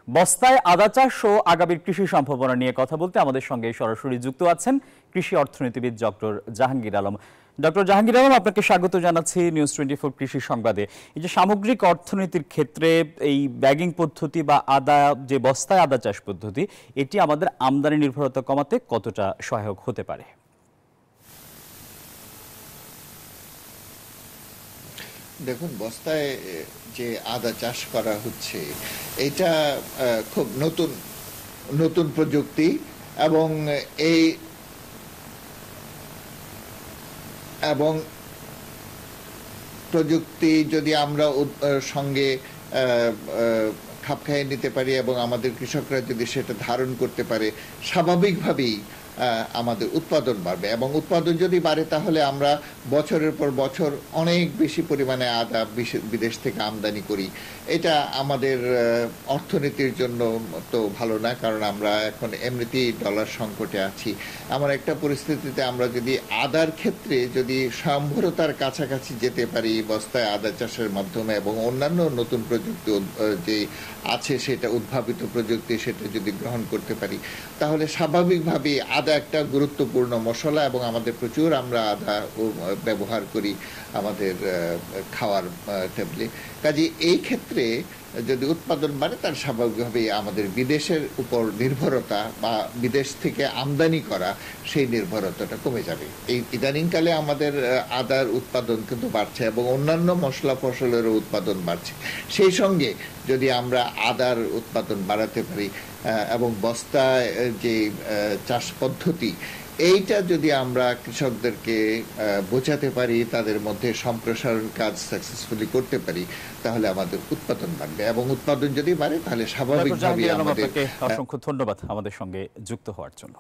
বস্তায় আদা চাষ ও আগামীর কৃষি সম্ভাবনা নিয়ে কথা বলতে আমাদের সঙ্গে সরাসরি যুক্ত আছেন কৃষি অর্থনীতিবিদ ডক্টর জাহাঙ্গীর আলম। ডক্টর জাহাঙ্গীর আলম, আপনাকে স্বাগত জানাচ্ছি নিউজ 24 কৃষি সংবাদে। এই যে সামগ্রিক অর্থনীতির ক্ষেত্রে এই ব্যাগিং পদ্ধতি বা আদা, যে বস্তায় আদা চাষ পদ্ধতি, এটি আমাদের আমদানি নির্ভরতা কমাতে কতটা সহায়ক হতে পারে? দেখুন, বস্তায় যে আদা চাষ করা হচ্ছে এটা খুব নতুন নতুন প্রযুক্তি, এবং এই এবং প্রযুক্তি যদি আমরা সঙ্গে খাপ খাইয়ে নিতে পারি এবং আমাদের কৃষকরা যদি সেটা ধারণ করতে পারে, স্বাভাবিকভাবেই আমাদের উৎপাদন বাড়বে। এবং উৎপাদন যদি বাড়ে তাহলে আমরা বছরের পর বছর অনেক বেশি পরিমাণে আদা বিদেশ থেকে আমদানি করি। এটা আমাদের অর্থনীতির জন্য তো ভালো না, কারণ আমরা এখন এমনিতেই ডলার সংকটে আছি। এমন একটা পরিস্থিতিতে আমরা যদি আদার ক্ষেত্রে যদি স্বয়ংভরতার কাছাকাছি যেতে পারি বস্তায় আদা চাষের মাধ্যমে, এবং অন্যান্য নতুন প্রযুক্তি যে আছে সেটা উদ্ভাবিত প্রযুক্তি সেটা যদি গ্রহণ করতে পারি, তাহলে স্বাভাবিকভাবে আদা একটা গুরুত্বপূর্ণ মশলা, এবং আমাদের প্রচুর আমরা আদা ব্যবহার করি আমাদের খাওয়ার টেবলে। কাজে এই ক্ষেত্রে যদি উৎপাদন বাড়ে, তার স্বাভাবিকভাবেই আমাদের বিদেশের উপর নির্ভরতা বা বিদেশ থেকে আমদানি করা সেই নির্ভরতাটা কমে যাবে। এই ইদানিংকালে আমাদের আদার উৎপাদন কিন্তু বাড়ছে এবং অন্যান্য মশলা ফসলেরও উৎপাদন বাড়ছে। সেই সঙ্গে যদি আমরা আদার উৎপাদন বাড়াতে পারি এবং বস্তায় যে চাষ পদ্ধতি, এইটা যদি আমরা কৃষকদেরকে বোঝাতে পারি, তাদের মধ্যে সম্প্রসারণ কাজ সাকসেসফুলি করতে পারি, তাহলে আমাদের উৎপাদন বাড়বে। এবং উৎপাদন যদি বাড়ে তাহলে স্বাভাবিকভাবেই আমাদের। অসংখ্য ধন্যবাদ আমাদের সঙ্গে যুক্ত হওয়ার জন্য।